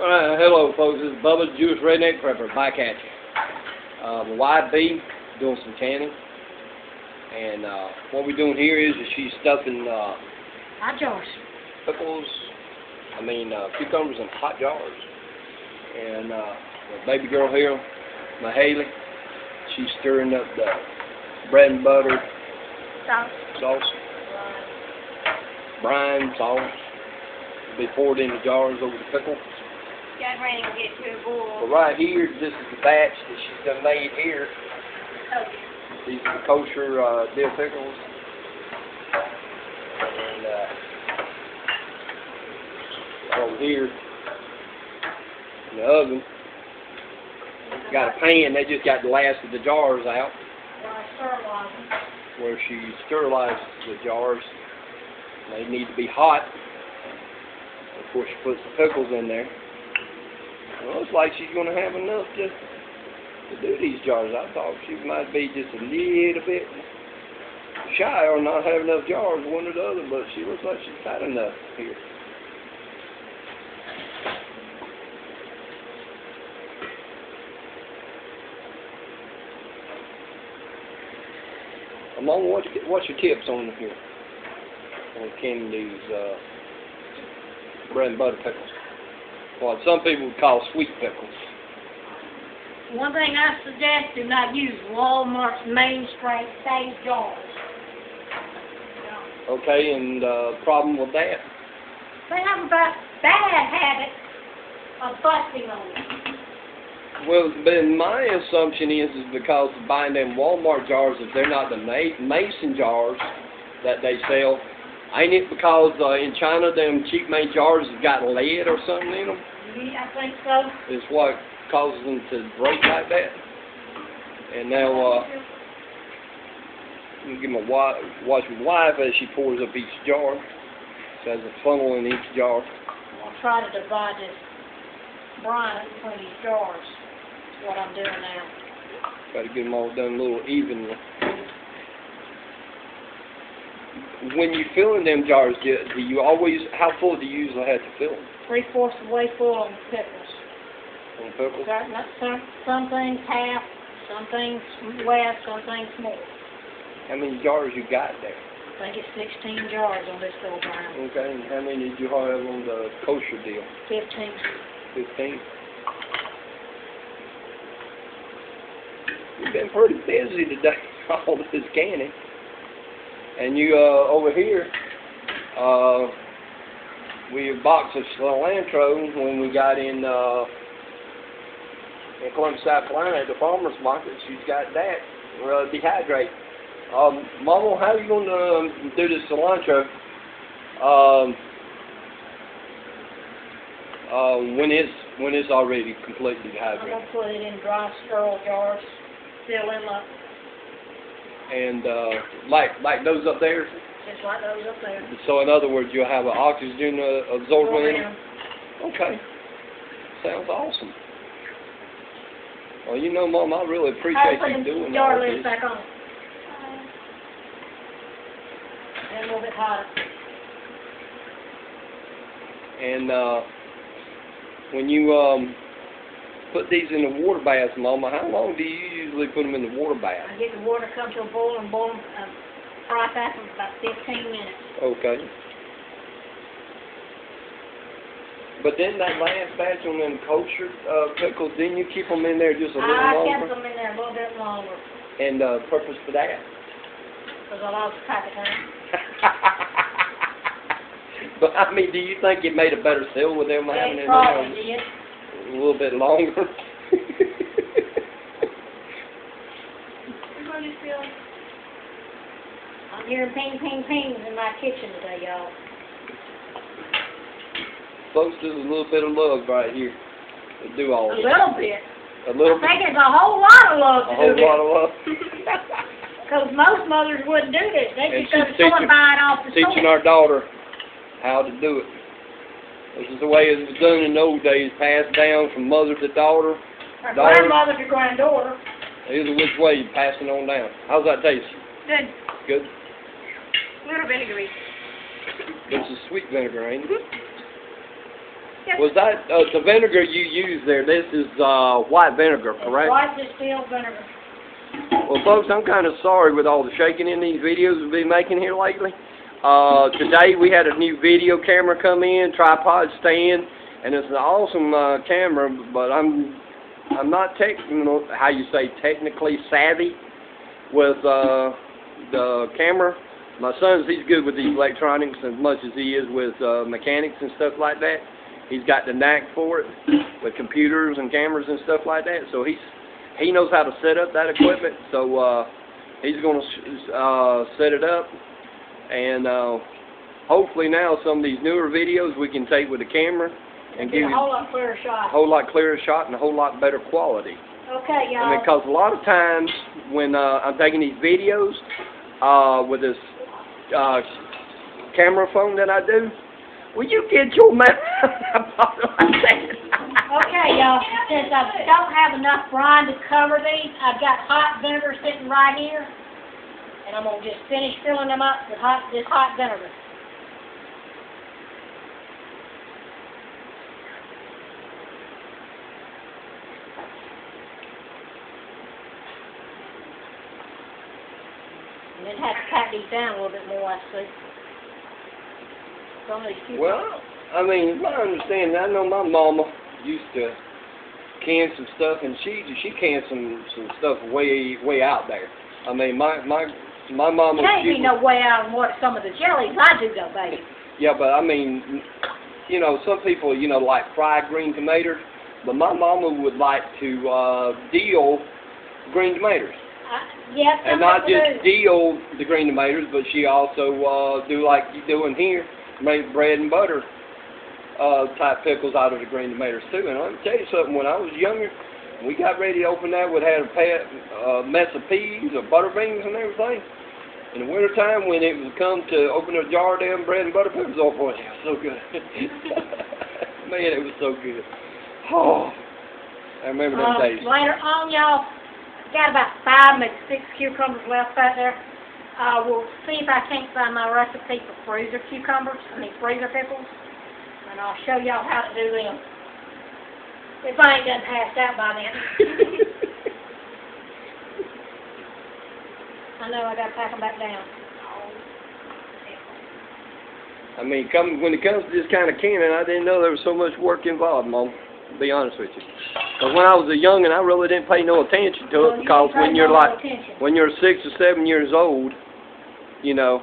Hello folks, this is Bubba's Jewish Redneck Prepper, back at you. My wife B doing some canning, and what we're doing here is she's stuffing hot jars. Pickles, cucumbers in hot jars. And the baby girl here, Mahaley, she's stirring up the bread and butter sauce, brine sauce, to be poured in the jars over the pickle. Get ready to get to a boil. Well, right here, this is the batch that she's done made here. Oh. These are the kosher dill pickles. And over here in the oven, got a pan. They just got the last of the jars out. Where she sterilizes the jars. They need to be hot. Of course, she puts the pickles in there. Well, looks like she's going to have enough just to do these jars. I thought she might be just a little bit shy or not have enough jars, one or the other, but she looks like she's got enough here. Mama, what's your tips on here? On canning these bread and butter pickles? What some people would call sweet pickles. One thing I suggest, do not use Walmart's main strength stage jars. Okay, and problem with that? They have a bad habit of busting on you. Well, but my assumption is because buying them Walmart jars, if they're not the mason jars that they sell, ain't it because in China them cheap made jars have got lead or something in them? I think so. Is what causes them to break like that. And now, you give my watch my wife as she pours up each jar. She has a funnel in each jar. I'll try to divide this brine between these jars. That's what I'm doing now. Got to get them all done a little evenly. When you fill in them jars, do you always, how full do you usually have to fill them? 3/4 of the way full on pickles. On pickles? Some things half, some things less, some things more. How many jars you got there? I think it's 16 jars on this little brine. Okay, and how many did you have on the kosher deal? 15. 15? You've been pretty busy today, all this canning. And you, over here, we have a box of cilantro when we got in Columbus, South Carolina at the farmer's market. She's got that. We're dehydrate. Mama, how are you going to do this cilantro when it's already completely dehydrated? I'm going to put it in dry sterile jars, fill them up. And like those up there? Just like those up there. So in other words, you'll have an oxygen absorbent in them? Okay. Sounds awesome. Well, you know, Mom, I really appreciate you doing all jar this. lids back on. And a little bit hotter. And when you put these in the water bath, Mama, how long do you usually put them in the water bath? I get the water come to a boil and boil them, fry back for about 15 minutes. Okay. But then that last batch on them kosher pickles, didn't you keep them in there just a little longer? I kept them in there a little bit longer. And purpose for that? Because I lost track of time. But I mean, do you think it made a better sale with them having it in probably did. a little bit longer? I'm hearing ping, ping, pings in my kitchen today, y'all. Folks, there's a little bit of love right here to do all this. A little bit. A little bit. I think it's a whole lot of love to do this. A whole lot of love. Because most mothers wouldn't do this. They just go to the she's store and buy it off the store. teaching our daughter how to do it. This is the way it was done in the old days, passed down from mother to daughter. Or grandmother to granddaughter. Either which way, you pass it on down. How's that taste? Good. Good? A little vinegary. This is sweet vinegar, ain't it? Was that the vinegar you used there? This is white vinegar, correct? White distilled vinegar. Well, folks, I'm kind of sorry with all the shaking in these videos we've been making here lately. Today we had a new video camera come in, tripod stand, and it's an awesome camera. But I'm not technically savvy with the camera. My son's he's good with these electronics as much as he is with mechanics and stuff like that. He's got the knack for it with computers and cameras and stuff like that. So he knows how to set up that equipment. So he's going to set it up, and hopefully now some of these newer videos we can take with the camera and give you a whole lot clearer shot. A whole lot clearer shot and a whole lot better quality. Okay, y'all. I mean, because a lot of times when I'm taking these videos with this camera phone that I do, will you get your mouth about like that? Okay, y'all. Since I don't have enough brine to cover these, I've got hot vinegar sitting right here, and I'm gonna just finish filling them up with this hot vinegar. And then have to pat these down a little bit more, I see. Well, I mean, my understanding, I know my mama used to can some stuff, and she canned some stuff way out there. I mean, my mama. It ain't be no way out on what some of the jellies I do though, baby. Yeah, but I mean, you know, some people, you know, like fried green tomatoes, but my mama would like to deal green tomatoes. Yeah, and not just deal the green tomatoes, but she also do like you doing here, make bread and butter type pickles out of the green tomatoes too. And I'll tell you something, when I was younger, we got ready to open that, we'd had a mess of peas or butter beans and everything. In the winter time, when it would come to open a jar of them bread and butter pickles, oh boy, it was so good. Man, it was so good. Oh, I remember them days. Later on, y'all, got about 5, maybe 6 cucumbers left out there. We'll see if I can't find my recipe for freezer freezer pickles, and I'll show y'all how to do them. If I ain't done passed out by then. I know I gotta pack them back down. I mean, when it comes to this kind of canning, I didn't know there was so much work involved, Mom. To be honest with you. Because when I was a youngin', I really didn't pay no attention to it, because when you're when you're 6 or 7 years old, you know,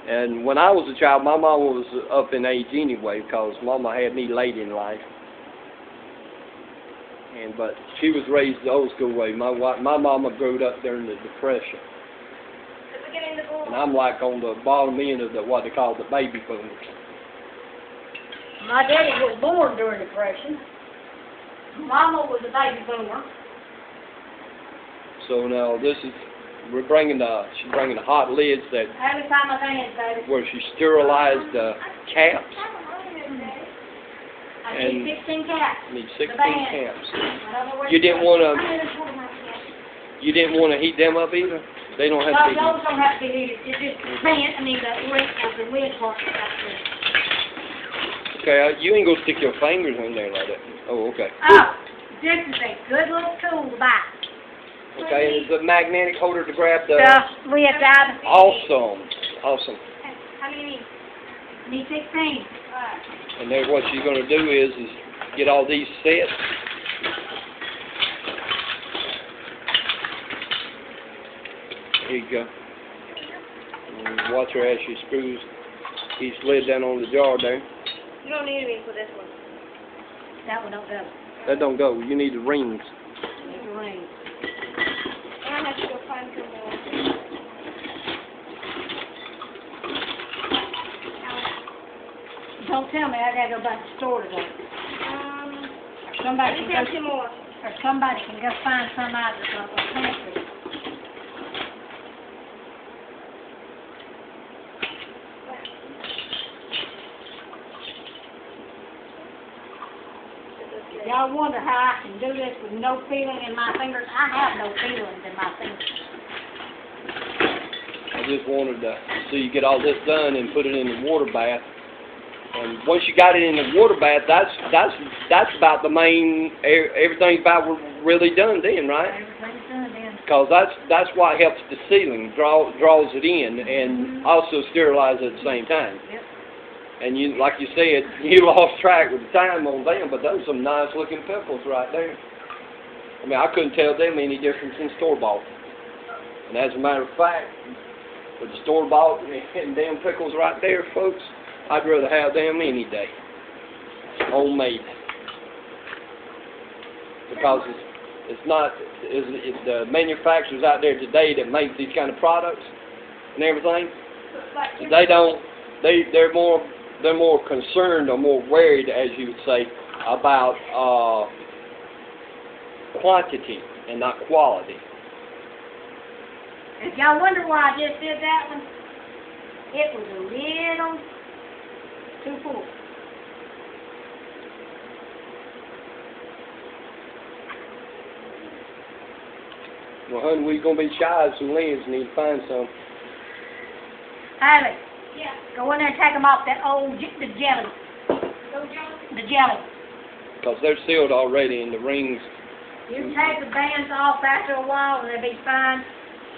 and when I was a child, my mama was up in age anyway, because Mama had me late in life. But she was raised the old school way. My mama grew up during the Depression. And I'm like on the bottom end of what they call the baby boomers. My daddy was born during the Depression. Mama was a baby boomer. So now she's bringing the hot lids that Every time I think, baby. where she sterilized the caps. I need 16 caps. Need 16 caps. You didn't want to heat them up either? They don't have to be heated. No, those don't have to be heated. It's just the lid part. Okay, you ain't gonna stick your fingers in there like that. Oh, okay. Oh, this is a good little tool to buy. Okay, and it's a magnetic holder to grab the lid out. Awesome. How many need? Need 16. And then what she's gonna do is get all these set. Here you go. And watch her as she screws each lid down on the jar there. You don't need any for this one. That one don't go. That don't go. You need the rings. Need the rings. I have to go find some more. Don't tell me I gotta go back to the store today. Somebody can go find some out of the pantry. Y'all wonder how I can do this with no feeling in my fingers. I have no feelings in my fingers. I just wanted to see you get all this done and put it in the water bath And once you got it in the water bath, that's about the main. Everything's about really done then, right? Everything's done then. Because that's what helps the sealing, draws it in, and also sterilize it at the same time. Yep. And you, like you said, you lost track with the time on them, but those are some nice looking pickles right there. I mean, I couldn't tell them any difference in store-bought. And as a matter of fact, with the store-bought and them pickles right there, folks, I'd rather have them any day. Homemade. Because it's not, it's the manufacturers out there today that make these kind of products and everything, they're more concerned or more worried, as you would say, about quantity and not quality. If y'all wonder why I just did that one, it was a little too full. Well, honey, we're going to be shy of some lids and need to find some. Haley, go in there and take them off that the jelly. The jelly. Because they're sealed already in the rings. You can take the bands off after a while and they'll be fine.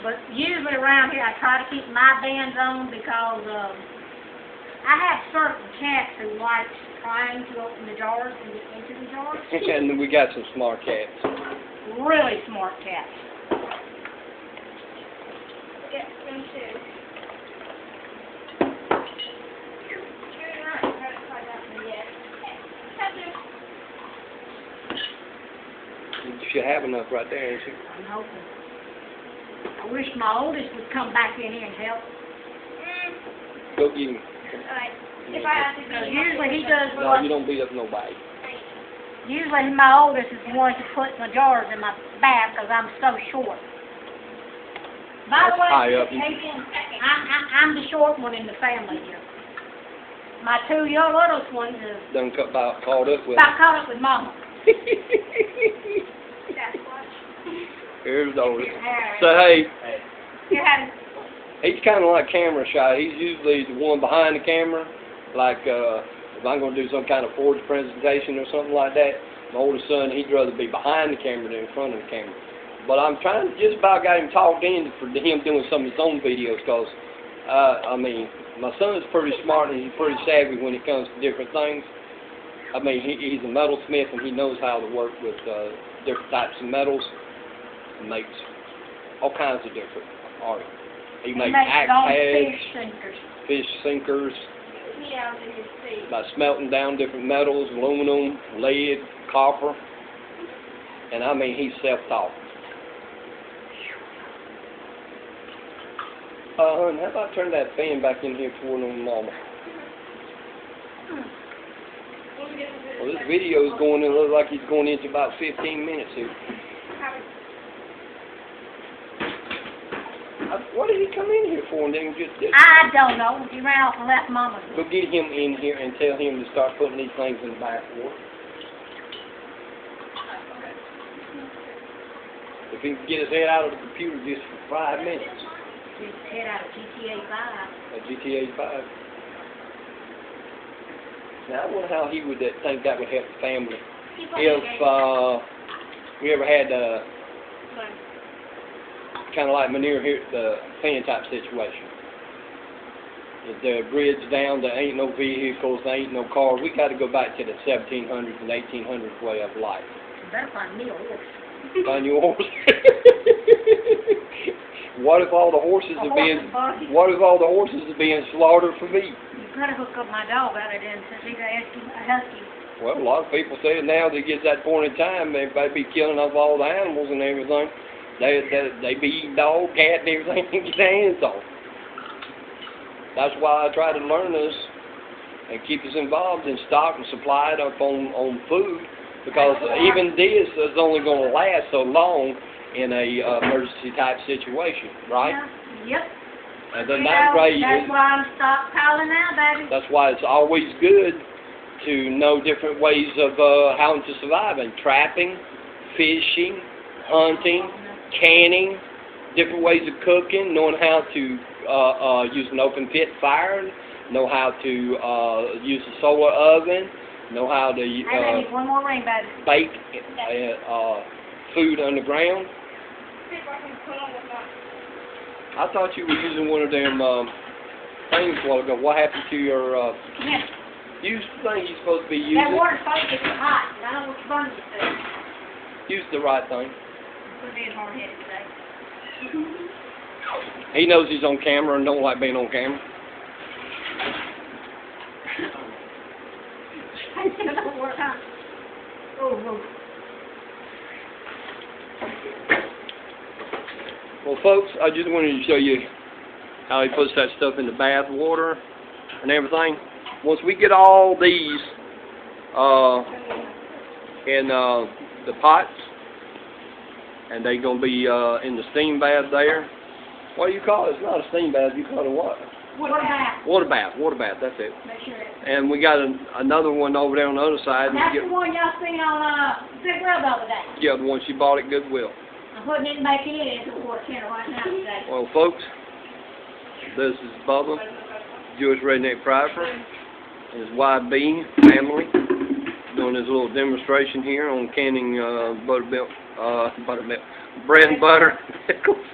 But usually around here I try to keep my bands on because I have certain cats who like trying to open the jars and get into the jars. And we got some smart cats. Really smart cats. Yeah, them too. You should have enough right there, ain't you? I'm hoping. I wish my oldest would come back in here and help. Go get him. Alright, if I have to Because be usually he does No, what, you don't beat up nobody. usually my oldest is the one to put my jars in my bath because I'm so short. By the way, High up. I'm the short one in the family here. My two young littlest ones is Done caught up with. about caught up with Mama. Here's the oldest. Alright. So hey, You have he's kind of like camera shy. He's usually the one behind the camera. Like if I'm going to do some kind of forge presentation or something like that, my oldest son, he'd rather be behind the camera than in front of the camera. But I'm trying to just about got him talked in for him doing some of his own videos because, I mean, my son's pretty smart and he's pretty savvy when it comes to different things. I mean, he's a metalsmith and he knows how to work with different types of metals. He makes all kinds of different art. He makes axe heads, fish sinkers, by smelting down different metals, aluminum, lead, copper. And I mean, he's self-taught. How about turn that fan back in here for Mama? Well, this video is going in, looks like it's going into about 15 minutes here. What did he come in here for and then just... I don't know. He ran off and left Mama. Go get him in here and tell him to start putting these things in the back for. If he can get his head out of the computer just for 5 minutes. Get his head out of GTA 5. GTA 5. Now, I wonder how he would think that would help the family. If we ever had kind of like manure here, the fan type situation. If the bridge down, there ain't no vehicles, there ain't no cars. We got to go back to the 1700s and 1800s way of life. You better find me a horse. Find you a horse. What if all the horses are being? What if all the horses are being slaughtered for meat? You better hook up my dog out of there since he's a husky. Well, a lot of people say now that it gets that point in time, they might be killing off all the animals and everything. They be eating dog, cat, and everything to get their hands on. That's why I try to learn this and keep us involved and stock and supply it up on food, because even this is only going to last so long in a emergency type situation, right? Yeah. Yep. And then that's why that's why I'm stockpiling now, baby. That's why it's always good to know different ways of how to survive, and trapping, fishing, hunting, canning, different ways of cooking, knowing how to use an open pit fire, know how to use the solar oven, know how to I need one more ring, baby. bake food underground. See if I can put on with my. I thought you were using one of them things a while ago. What happened to your Yeah. use thing you're supposed to be That using? water's supposed to get hot, and I don't want to burn it to. Use the right thing. We're being hard-headed today. He knows he's on camera and don't like being on camera. I think it'll work, huh? Oh. Well, folks, I just wanted to show you how he puts that stuff in the bath water and everything. Once we get all these in the pots, and they're going to be in the steam bath there. What do you call it? It's not a steam bath. You call it what? Water bath. Water bath. Water bath. That's it. Make sure it's... And we got another one over there on the other side. That's the one y'all seen on Goodwill the other day. Yeah, the one she bought at Goodwill. I'm putting it and making it into a quarter kennel right now today. Well, folks, this is Bubba, Jewish Redneck Private, and his YB family, doing this little demonstration here on canning bread and butter pickles.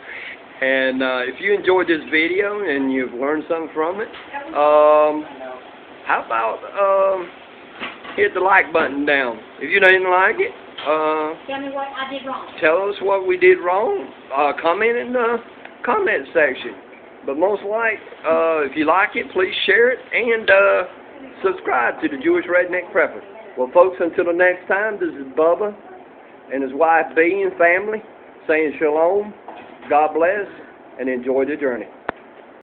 And if you enjoyed this video and you've learned something from it, how about hit the like button down. If you didn't like it, Tell me what I did wrong. tell us what we did wrong. Comment in the comment section. But most if you like it, please share it and subscribe to the Jewish Redneck Prepper. Well, folks, until the next time, this is Bubba and his wife B and family saying shalom, God bless, and enjoy the journey.